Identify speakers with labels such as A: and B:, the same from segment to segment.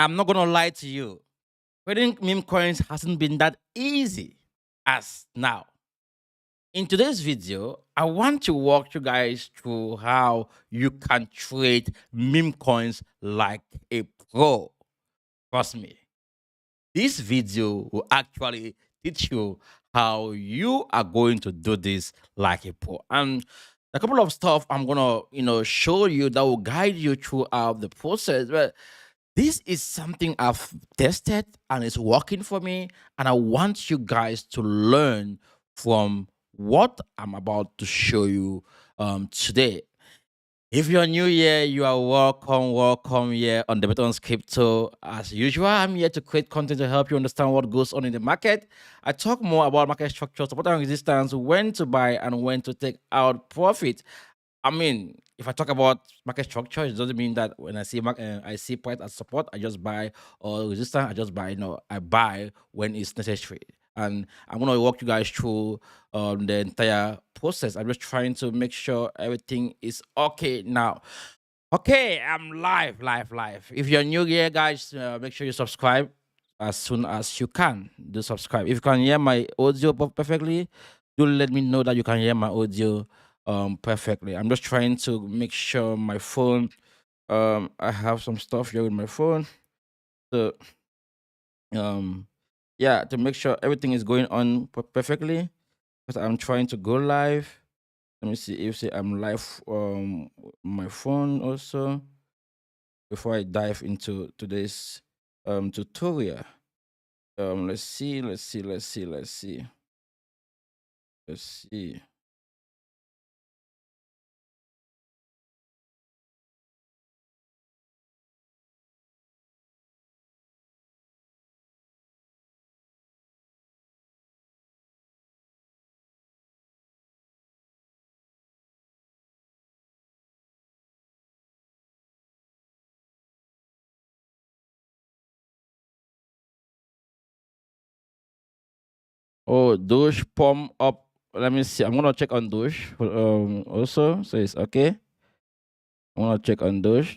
A: I'm not gonna lie to you. Trading meme coins hasn't been that easy as now. In today's video, I want to walk you guys through how you can trade meme coins like a pro. Trust me, this video will actually teach you how you are going to do this like a pro. And a couple of stuff I'm gonna, show you that will guide you throughout the process. But this is something I've tested and it's working for me. And I want you guys to learn from what I'm about to show you today. If you're new here, you are welcome here on the Beton's Crypto. As usual, I'm here to create content to help you understand what goes on in the market. I talk more about market structure, support and resistance, when to buy and when to take out profit. I mean, if I talk about market structure, it doesn't mean that when I see price as support, I just buy, or resistance, I just buy. No, I buy when it's necessary. And I'm gonna walk you guys through the entire process. I'm just trying to make sure everything is okay now. Okay, I'm live. If you're new here, guys, make sure you subscribe as soon as you can. Do subscribe. If you can hear my audio perfectly, do let me know that you can hear my audio perfectly. I'm just trying to make sure my phone. I have some stuff here with my phone. So um, yeah, to make sure everything is going on perfectly. Because I'm trying to go live. Let me see if I'm live my phone also before I dive into today's tutorial. Let's see. Oh, douche pump up. Let me see. I'm gonna check on douche also. So it's okay. I'm gonna check on douche.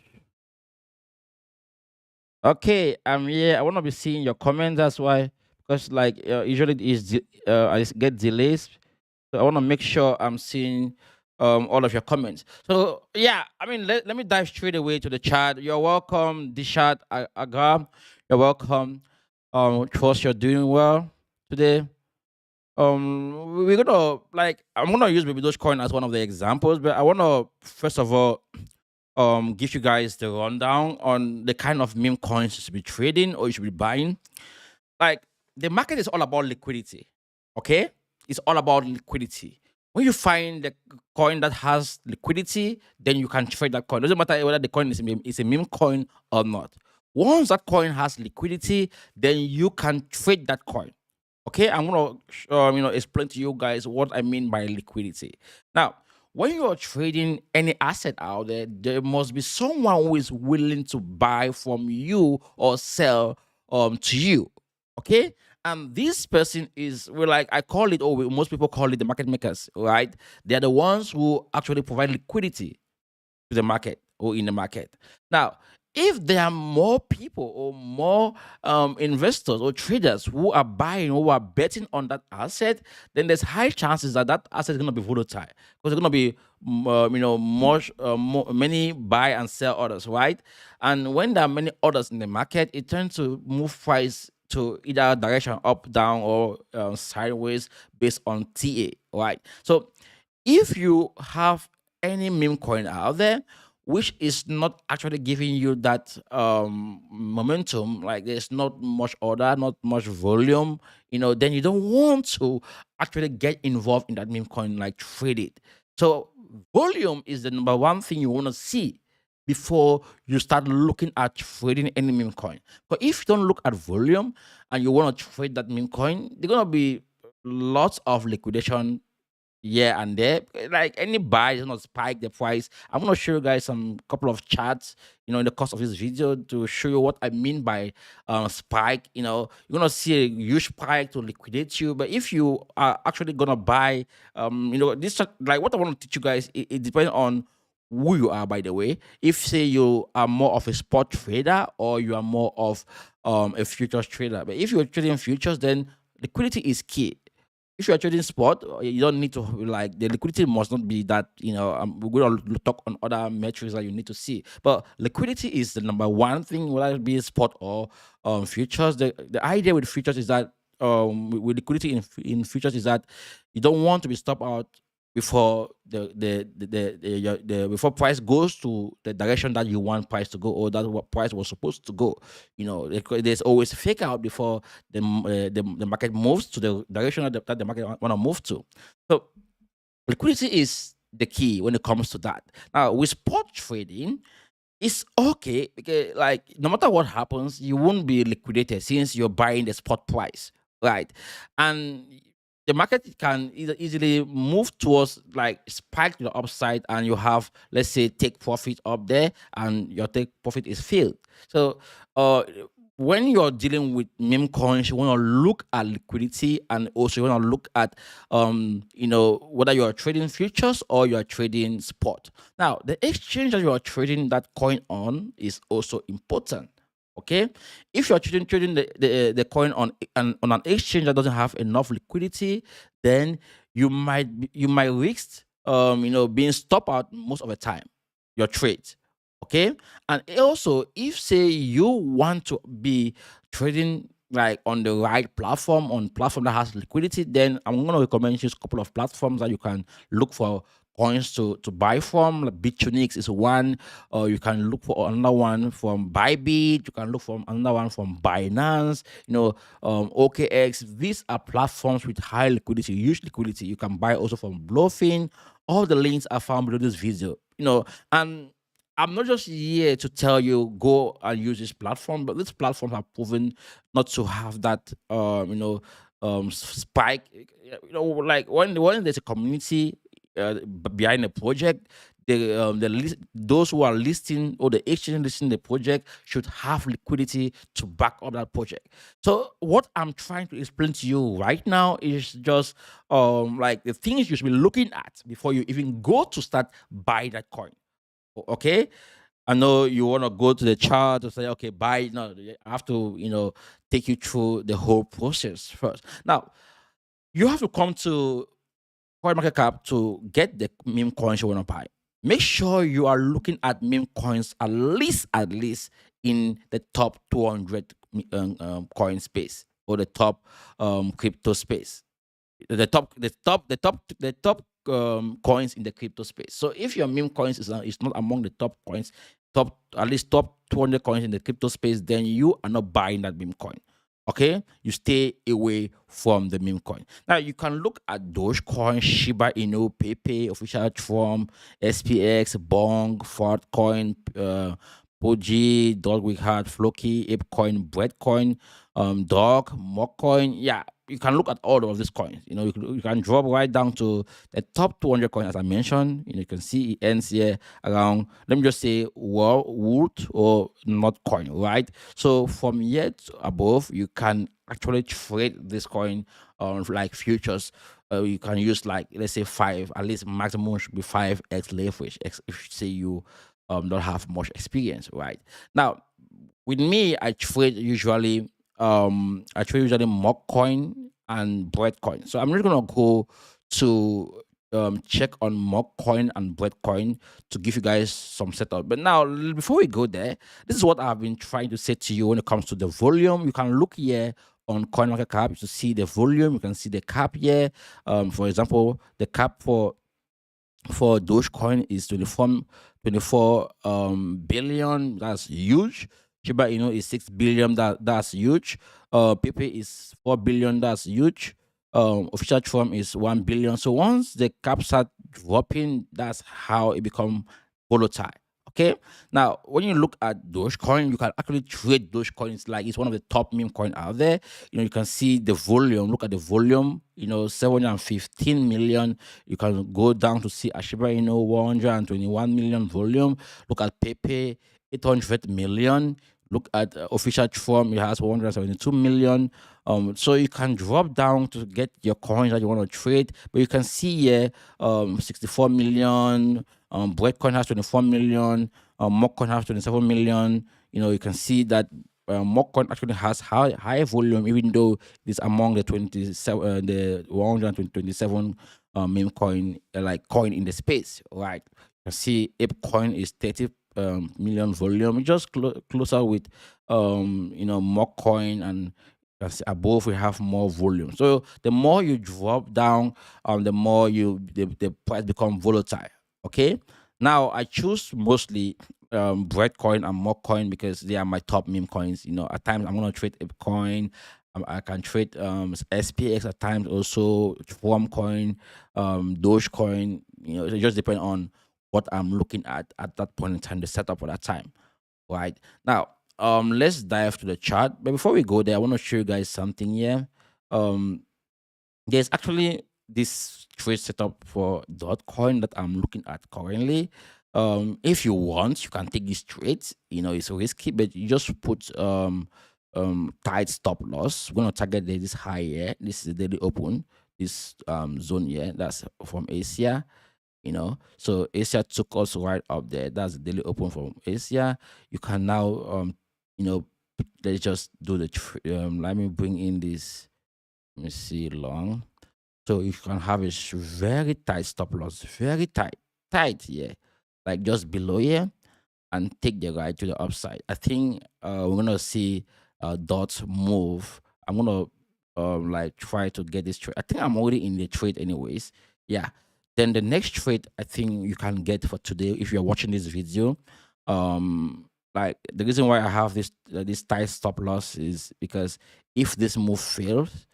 A: Okay, I'm here. I wanna be seeing your comments. That's why, because like usually I get delays. So I want to make sure I'm seeing all of your comments. So yeah, I mean, let me dive straight away to the chat. You're welcome, Dishat Aga. You're welcome. Trust you're doing well today. We're gonna like I'm gonna use maybe Dogecoin as one of the examples, but I wanna first of all give you guys the rundown on the kind of meme coins you should be trading or you should be buying. Like the market is all about liquidity. Okay, it's all about liquidity. When you find the coin that has liquidity, then you can trade that coin. Doesn't matter whether the coin is a meme coin or not. Once that coin has liquidity, then you can trade that coin. Okay, I'm gonna explain to you guys what I mean by liquidity. Now, when you are trading any asset out there, there must be someone who is willing to buy from you or sell to you. Okay, and this person is we're like I call it, or most people call it the market makers, right? They're the ones who actually provide liquidity to the market or in the market. Now, if there are more people or more investors or traders who are buying, who are betting on that asset, then there's high chances that that asset is going to be volatile because there's going to be many buy and sell orders, right? And when there are many orders in the market, it tends to move price to either direction up, down, or sideways based on TA, right? So if you have any meme coin out there which is not actually giving you that momentum, like there's not much order, not much volume, then you don't want to actually get involved in that meme coin, like trade it. So volume is the number one thing you want to see before you start looking at trading any meme coin. But if you don't look at volume and you want to trade that meme coin, there's gonna be lots of liquidation here and there. Like any buy is gonna spike the price. I'm gonna show you guys some couple of charts, in the course of this video to show you what I mean by spike. You're gonna see a huge spike to liquidate you. But if you are actually gonna buy, this like what I want to teach you guys, it depends on who you are, by the way. If say you are more of a spot trader or you are more of a futures trader. But if you're trading futures, then liquidity is key. If you're trading spot, you don't need to, like, the liquidity must not be that, we're going to talk on other metrics that you need to see, but liquidity is the number one thing, whether it be spot or futures. The idea with futures is that, with liquidity in futures, is that you don't want to be stopped out before before price goes to the direction that you want price to go, or that what price was supposed to go. There's always fake out before the market moves to the direction that the market want to move to. So liquidity is the key when it comes to that. Now with spot trading, it's okay because, like, no matter what happens, you won't be liquidated since you're buying the spot price, right? And the market can either easily move towards, like, spike to the upside, and you have, let's say, take profit up there, and your take profit is filled. So, when you're dealing with meme coins, you want to look at liquidity, and also you want to look at, whether you are trading futures or you are trading spot. Now, the exchange that you are trading that coin on is also important. Okay, if you are trading the coin on an exchange that doesn't have enough liquidity, then you might risk, being stopped out most of the time, your trades. Okay, and also, if say you want to be trading, like, on the right platform, on platform that has liquidity, then I'm going to recommend you a couple of platforms that you can look for coins to buy from. Like Bitunix is one, or you can look for another one from Bybit. You can look for another one from Binance. OKX. These are platforms with high liquidity, huge liquidity. You can buy also from Bluefin. All the links are found below this video. And I'm not just here to tell you go and use this platform, but these platforms have proven not to have that, spike. Like, when there's a community behind a project, those who are listing, or the exchange listing the project, should have liquidity to back up that project. So what I'm trying to explain to you right now is just, like, the things you should be looking at before you even go to start buy that coin. Okay, I know you want to go to the chart to say, okay, buy. No, I have to, take you through the whole process first. Now, you have to come to CoinMarketCap to get the meme coins you want to buy. Make sure you are looking at meme coins at least in the top 200 coin space, or the top crypto space, the top coins in the crypto space. So if your meme coins is not among the top coins, top at least top 200 coins in the crypto space, then you are not buying that meme coin. Okay, you stay away from the meme coin. Now you can look at Dogecoin, Shiba Inu, Pepe, Official Trump, SPX, Bong, Fartcoin, Poji, Dog Week Hard, Floki, Apecoin, Breadcoin, Dog, Mockcoin. Yeah, you can look at all of these coins. You can drop right down to the top 200 coins, as I mentioned. You can see it ends here around, let me just say, Wood or not coin, right? So from here to above, you can actually trade this coin on, like, futures. You can use, like, let's say, five, at least maximum should be 5x leverage, if say you don't have much experience, right? Now, with me, I trade usually mock coin and bread coin. So I'm not gonna go to check on mock coin and bread coin to give you guys some setup. But now, before we go there, this is what I've been trying to say to you when it comes to the volume. You can look here on CoinMarketCap to see the volume. You can see the cap here. For example, the cap for Dogecoin is 24 billion. That's huge. Shiba Inu is 6 billion. That's huge. Pepe is 4 billion. That's huge. Official Trump is 1 billion. So once the caps start dropping, that's how it become volatile. Okay. Now, when you look at Dogecoin, you can actually trade Dogecoin. It's like it's one of the top meme coin out there. You can see the volume. Look at the volume. 715 million. You can go down to see Ashiba, 121 million volume. Look at Pepe, 800 million. Look at Official Trump, it has 172 million. So you can drop down to get your coins that you want to trade, but you can see here 64 million, Breadcoin has 24 million. Mockcoin has 27 million. You can see that Mockcoin actually has high volume, even though it's among the 127 meme coin, like coin in the space, right? You can see ApeCoin is 30 million volume, just closer with Mockcoin, and as above we have more volume. So the more you drop down, the more the price become volatile. Okay. Now I choose mostly Breadcoin and Mockcoin because they are my top meme coins. At times I'm gonna trade a coin. I can trade SPX at times, also Swarmcoin, Dogecoin. It just depends on what I'm looking at that point in time, the setup for that time. Right now, let's dive to the chart. But before we go there, I want to show you guys something here. Um, there's actually this trade setup for Dotcoin that I'm looking at currently. If you want, you can take this trade. It's risky, but you just put tight stop loss. We're gonna target this high here. This is the daily open. This zone here. That's from Asia. So Asia took us right up there. That's the daily open from Asia. You can now you know let's just do the let me bring in this. Let me see long. So you can have a very tight stop loss, very tight here, like just below here, and take the ride to the upside. I think we're gonna see dots move. I'm gonna like try to get this trade. I think I'm already in the trade anyways. Yeah. Then the next trade I think you can get for today, if you're watching this video, like the reason why I have this tight stop loss is because if this move fails,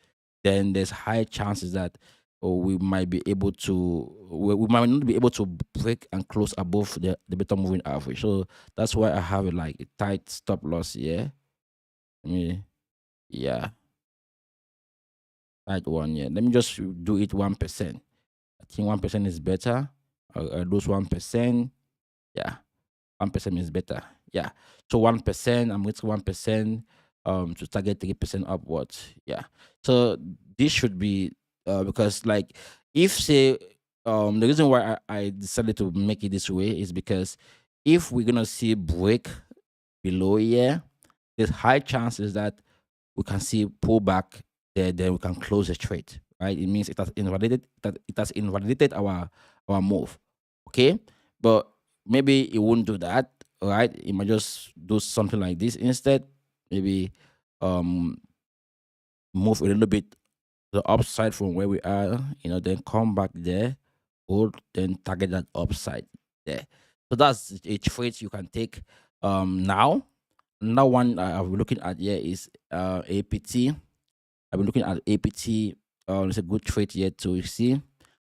A: then there's high chances that we might be able to we might not be able to break and close above the beta moving average. So that's why I have like a tight stop loss here. Let me, yeah, tight one. Yeah, let me just do it 1%. I think 1% is better. I lose 1%. Yeah, 1% is better. Yeah. So 1%, I'm risking 1% to target 3% upwards. Yeah. So this should be because like if say the reason why I decided to make it this way is because if we're gonna see break below here, there's high chances that we can see pullback there, then we can close the trade. Right? It means it has invalidated our move. Okay, but maybe it won't do that. Right? It might just do something like this instead. Maybe um move a little bit to the upside from where we are. Then come back there, hold, then target that upside there. So that's a trade you can take now. Another one I'm looking at here is APT. I've been looking at APT. It's a good trade here to see.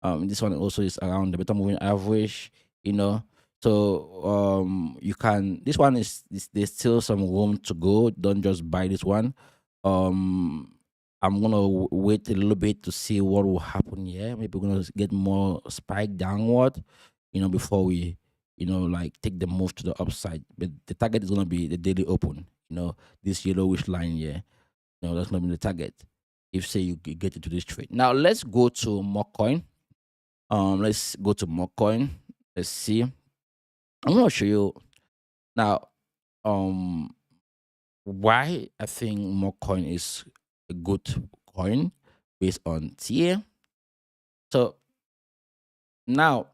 A: This one also is around the beta moving average. You know, so you can. This one is there's still some room to go. Don't just buy this one. Um, I'm gonna wait a little bit to see what will happen here. Maybe we're gonna get more spike downward. Before we like take the move to the upside. But the target is gonna be the daily open. This yellowish line here. No, that's not been the target. If say you get into this trade. Now let's go to Mockcoin. Let's go to Mockcoin. Let's see. I'm gonna show you now why I think Mockcoin is a good coin based on tier. So now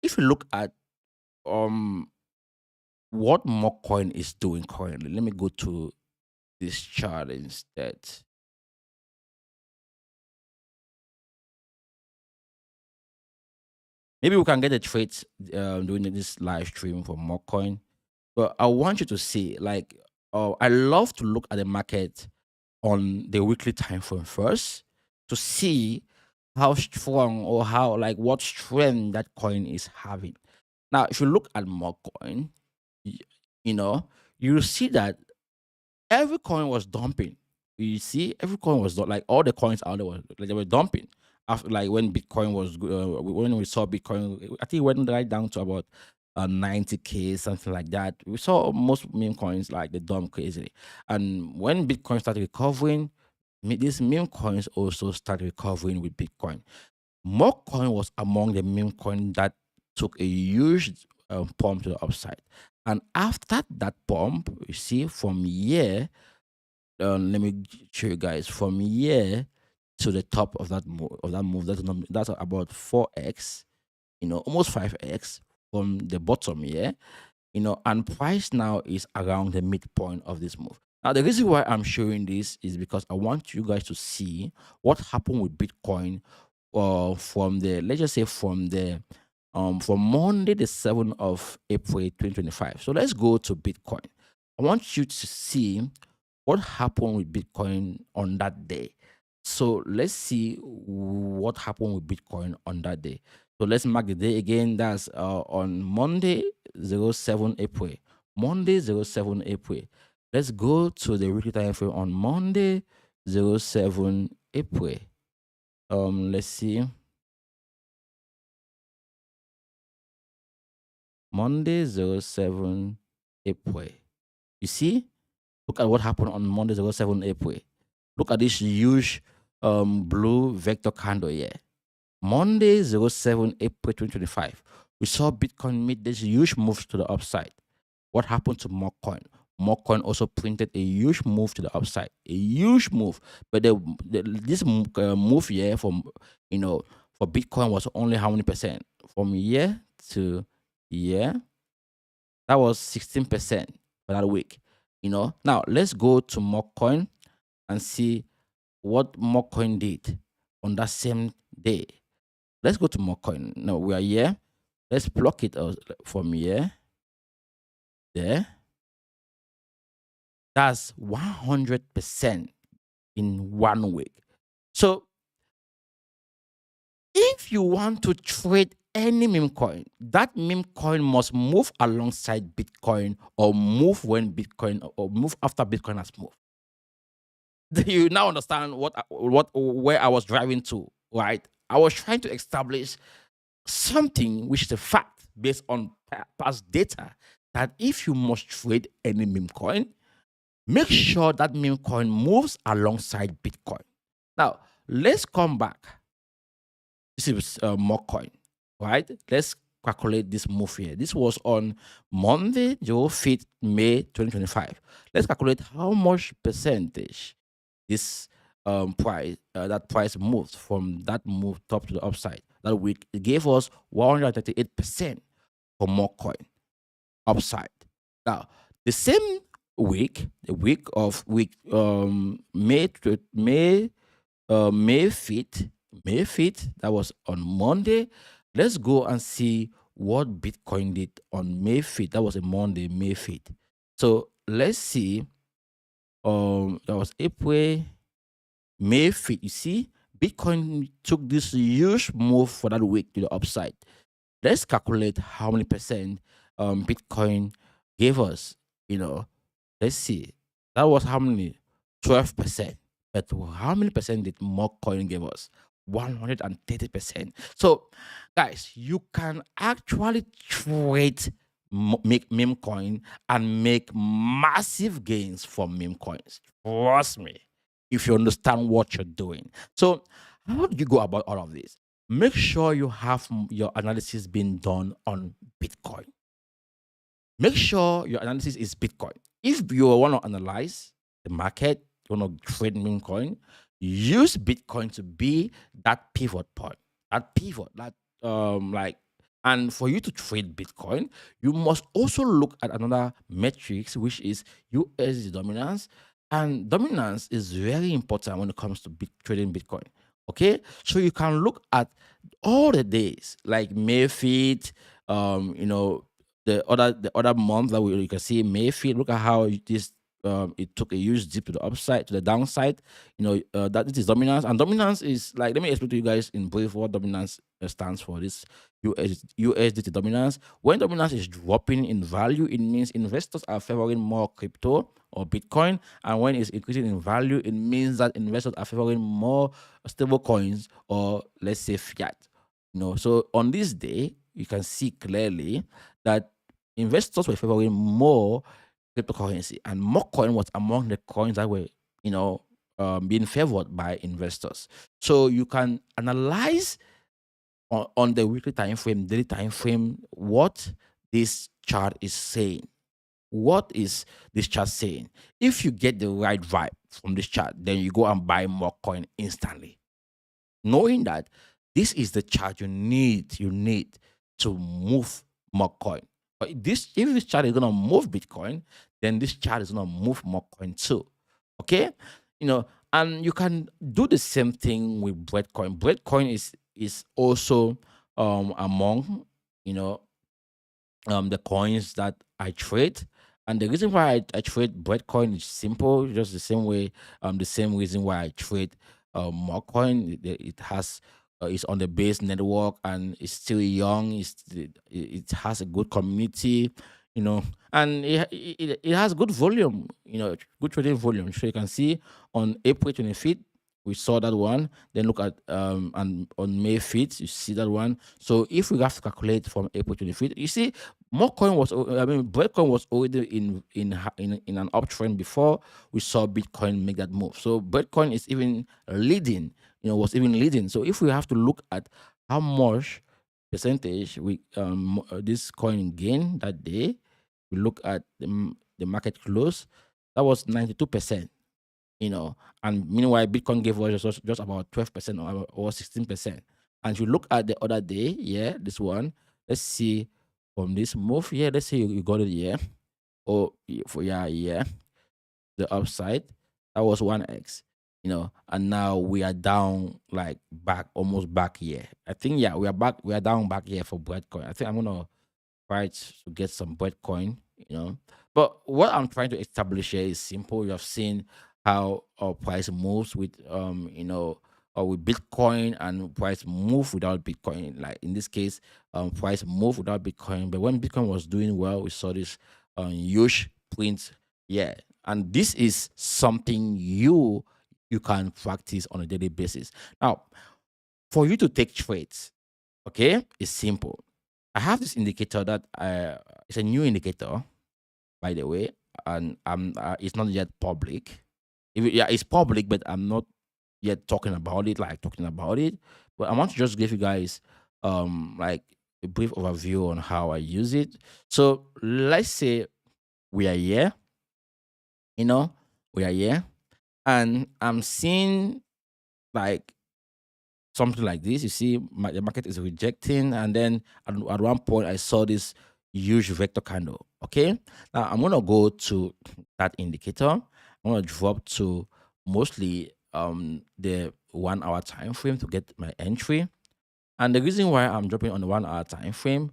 A: if you look at um what Mockcoin is doing currently, let me go to this chart instead. Maybe we can get the trades during this live stream for Mockcoin. But I want you to see, like, I love to look at the market on the weekly time frame first to see how strong or how like what strength that coin is having. Now, if you look at Mockcoin, y- you know, you see that every coin was dumping. You see, every coin was like all the coins out there were like they were dumping. After like when Bitcoin was when we saw Bitcoin, I think it went right down to about 90K, something like that. We saw most meme coins like the dump crazily, and when Bitcoin started recovering, these meme coins also started recovering with Bitcoin. Mockcoin was among the meme coin that took a huge pump to the upside. And after that pump, you see from here, let me show you guys from here to the top of that move. That's about 4x, almost 5x from the bottom here, and price now is around the midpoint of this move. Now, the reason why I'm showing this is because I want you guys to see what happened with Bitcoin from the, let's just say, from Monday, the 7th of April 2025. So let's go to Bitcoin. I want you to see what happened with Bitcoin on that day. So let's see what happened with Bitcoin on that day. So let's mark the day again. That's on Monday, 07 April. Monday, 07 April. Let's go to the weekly time frame on Monday, 07 April. Let's see. Monday, 07 April. You see? Look at what happened on Monday, 07 April. Look at this huge blue vector candle here. Monday, 07 April 2025. We saw Bitcoin make this huge move to the upside. What happened to Memecoin? Memecoin also printed a huge move to the upside. A huge move. But this move here for Bitcoin was only how many percent? From year to year, that was 16% for that week. Now let's go to Memecoin and see what Memecoin did on that same day. Let's go to Memecoin. Now we are here. Let's block it out from here. There. That's 100% in 1 week. So if you want to trade any meme coin, that meme coin must move alongside Bitcoin or move when Bitcoin or move after Bitcoin has moved. Do you now understand where I was driving to, right? I was trying to establish something which is a fact based on past data, that if you must trade any meme coin, make sure that meme coin moves alongside Bitcoin. Now, let's come back. This is more coin, right? Let's calculate this move here. This was on Monday, 5th May 2025. Let's calculate how much percentage this that price moved from that move top to the upside. That week it gave us 138% for more coin upside. Now, the same week, the week of May 5th, May 5th, that was on Monday. Let's go and see what Bitcoin did on May 5th. That was a Monday, May 5th. So let's see. That was April, May 5th. You see, Bitcoin took this huge move for that week to the upside. Let's calculate how many percent Bitcoin gave us. Let's see. That was how many? 12%. But how many percent did more coin give us? 130%. So, guys, you can actually trade make meme coin and make massive gains from meme coins. Trust me, if you understand what you're doing. So, how do you go about all of this? Make sure you have your analysis being done on Bitcoin. Make sure your analysis is Bitcoin. If you want to analyze the market, you want to trade meme coin, use Bitcoin to be that pivot point, that pivot, that and for you to trade Bitcoin, you must also look at another metrics, which is USD dominance. And dominance is very important when it comes to trading Bitcoin. Okay, so you can look at all the days like May 5th, the other month that you can see May 5th. Look at how this it took a huge dip to the upside, to the downside. That it is dominance, and dominance is like, let me explain to you guys in brief what dominance stands for. This USDT dominance. When dominance is dropping in value, it means investors are favoring more crypto or Bitcoin, and when it's increasing in value, it means that investors are favoring more stable coins, or let's say fiat. So on this day, you can see clearly that investors were favoring more cryptocurrency, and Memecoin was among the coins that were, being favored by investors. So you can analyze on the weekly time frame, daily time frame, what this chart is saying. What is this chart saying? If you get the right vibe from this chart, then you go and buy more coin instantly, knowing that this is the chart you need to move more coin. But this if this chart is gonna move Bitcoin, then this chart is gonna move more coin too. Okay, you know, and you can do the same thing with Breadcoin. Breadcoin is also among you know the coins that I trade. And the reason why I trade Breadcoin is simple, just the same way, the same reason why I trade Mocoin. It has it's on the base network and it's still young. It has a good community, you know, and it has good volume, good trading volume. So you can see on April 25th, we saw that one. Then look at and on May 5th, you see that one. So if we have to calculate from April 25th, you see Bitcoin was already in an uptrend before we saw Bitcoin make that move. So Bitcoin is even leading, was even leading. So if we have to look at how much percentage this coin gained that day, we look at the market close, that was 92%. And meanwhile, Bitcoin gave us just about 12% or 16%. And if you look at the other day, yeah, this one, let's see from this move, yeah, let's say you got it, yeah, or for yeah, the upside, that was 1x, and now we are down like back, almost back here. I think, yeah, we are down back here for Bitcoin. I think I'm gonna try to get some Bitcoin, But what I'm trying to establish here is simple. You have seen how our price moves with or with Bitcoin, and price move without Bitcoin. Like in this case, price move without Bitcoin. But when Bitcoin was doing well, we saw this huge print. Yeah. And this is something you can practice on a daily basis. Now, for you to take trades, okay, it's simple. I have this indicator that it's a new indicator, by the way, and it's not yet public. Yeah, it's public, but I'm not yet talking about it. But I want to just give you guys like a brief overview on how I use it. So let's say we are here, you know, we are here, and I'm seeing like something like this. You see, the market is rejecting, and then at one point I saw this huge vector candle. Okay, now I'm gonna go to that indicator. I'm gonna drop to mostly the 1 hour time frame to get my entry. And the reason why I'm dropping on the 1 hour time frame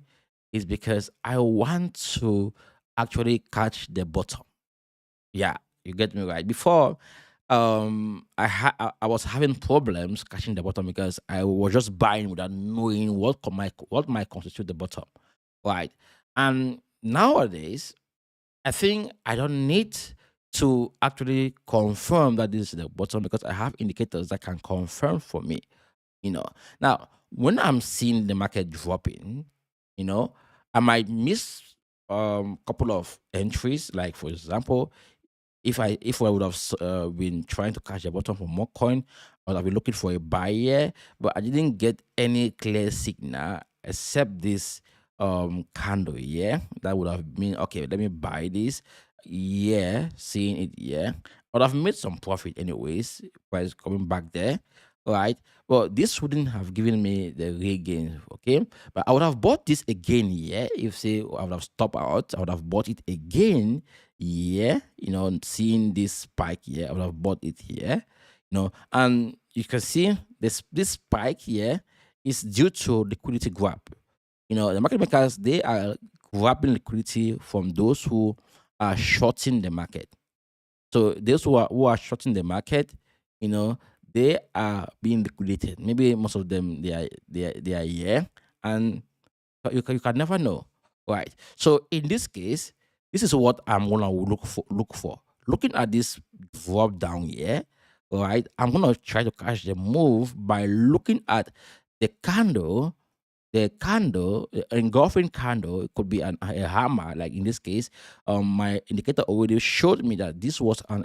A: is because I want to actually catch the bottom. Yeah, you get me right. Before, I was having problems catching the bottom because I was just buying without knowing what might constitute the bottom, right? And nowadays, I think I don't need to actually confirm that this is the bottom because I have indicators that can confirm for me. You know, now when I'm seeing the market dropping, you know, I might miss couple of entries. Like for example, if I would have been trying to catch the bottom for more coin, I would have been looking for a buyer, but I didn't get any clear signal except this candle. Yeah, that would have been okay. Let me buy this. Yeah, seeing it. Yeah, I would have made some profit anyways. Price coming back there, right? Well, this wouldn't have given me the real gain. Okay, but I would have bought this again. Yeah, if say I would have stopped out, I would have bought it again. Yeah, seeing this spike here, I would have bought it here, and you can see this spike here is due to liquidity grab. The market makers, they are grabbing liquidity from those who are shorting the market. So those who are shorting the market, they are being liquidated. Maybe most of them they are here, and you can never know, right? So in this case, this is what I'm gonna look for. Looking at this drop down here, right? I'm gonna try to catch the move by looking at the engulfing candle. It could be a hammer, like in this case. My indicator already showed me that this was a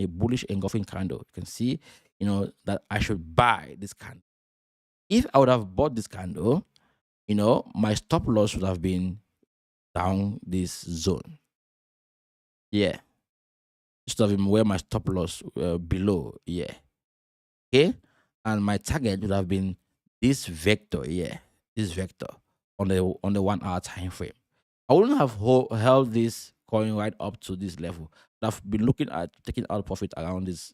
A: bullish engulfing candle. You can see, that I should buy this candle. if I would have bought this candle, my stop loss would have been down this zone. Yeah, instead of where my stop loss below. Yeah, okay, and my target would have been this vector. Yeah, this vector on the 1 hour time frame. I wouldn't have held this coin right up to this level. I've been looking at taking out profit around this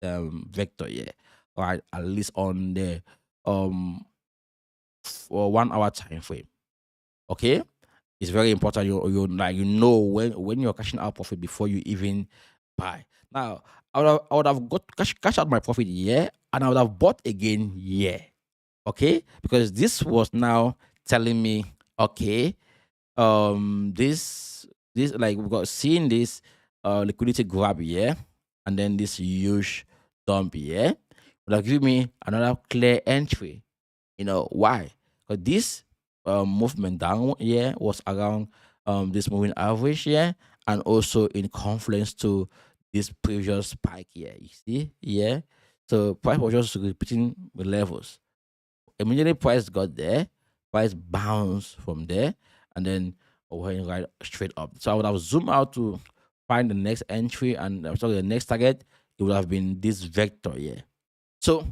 A: vector. Yeah, right, at least on the um for 1 hour time frame. Okay, it's very important. When you're cashing out profit before you even buy. Now, I would have got cash out my profit, yeah, and I would have bought again, yeah. Okay, because this was now telling me, okay, this like we've got seeing this liquidity grab here, and then this huge dump here would have given me another clear entry. Why? Because this movement down here was around this moving average here, and also in confluence to this previous spike here. You see, yeah. So price was just repeating the levels. Immediately price got there, price bounced from there, and then went right straight up. So I would have zoomed out to find the next entry, and sorry, the next target. It would have been this vector here. So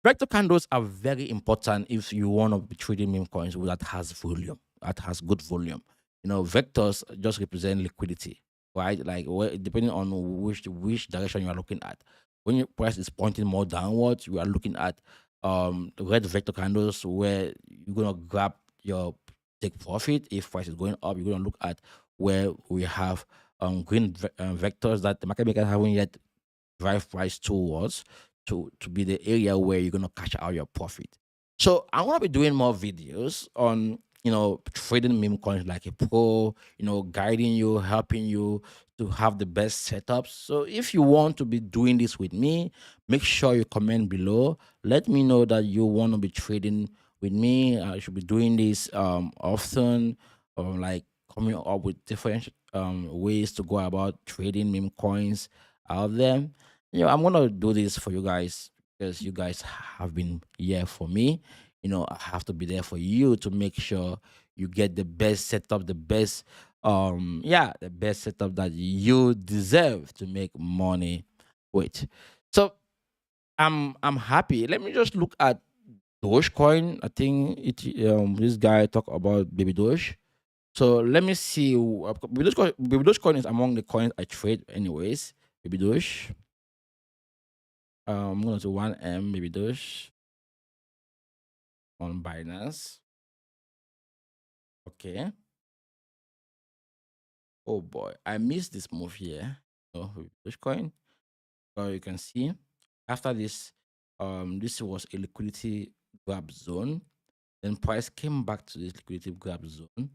A: vector candles are very important if you want to be trading meme coins that has volume, that has good volume. Vectors just represent liquidity, right? Like depending on which direction you are looking at. When your price is pointing more downwards, you are looking at red vector candles where you're gonna grab your take profit. If price is going up, you're gonna look at where we have green vectors that the market maker haven't yet drive price towards to be the area where you're gonna cash out your profit. So I'm gonna be doing more videos on trading meme coins like a pro, guiding you, helping you to have the best setups. So if you want to be doing this with me, make sure you comment below. Let me know that you want to be trading with me. I should be doing this often, or like coming up with different ways to go about trading meme coins out there. I'm gonna do this for you guys because you guys have been here for me. I have to be there for you to make sure you get the best setup, the best setup that you deserve to make money with. So I'm happy. Let me just look at Dogecoin. I think this guy talked about Baby Doge. So let me see. Baby Dogecoin is among the coins I trade anyways. Baby Doge. I'm going to 1M maybe those on Binance. Okay. Oh boy, I missed this move here. So with Dogecoin, so you can see after this, this was a liquidity grab zone. Then price came back to this liquidity grab zone.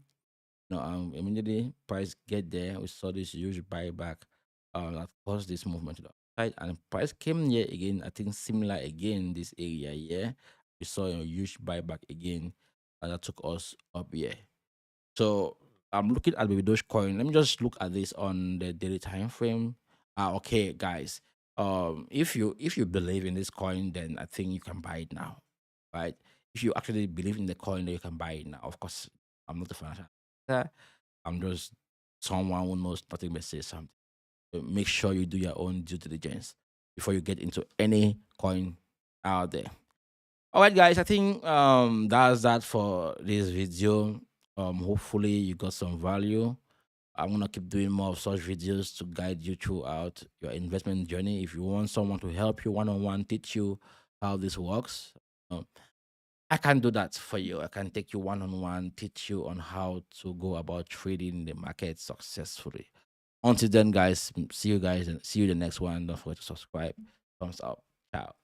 A: Immediately price get there. We saw this huge buyback that caused this movement to the upside, and price came here again. I think similar again this area here. We saw a huge buyback again that took us up here. So I'm looking at Baby Dogecoin. Let me just look at this on the daily time frame. Okay, guys. If you believe in this coin, then I think you can buy it now, right? If you actually believe in the coin, then you can buy it now. Of course, I'm not a financial advisor. I'm just someone who knows nothing but say something. So make sure you do your own due diligence before you get into any coin out there. All right, guys. I think that's that for this video. Hopefully you got some value. I'm gonna keep doing more of such videos to guide you throughout your investment journey. If you want someone to help you one on one, teach you how this works, um, I can do that for you. I can take you one on one, teach you on how to go about trading the market successfully. Until then, guys, see you guys and see you the next one. Don't forget to subscribe. Thumbs up. Ciao.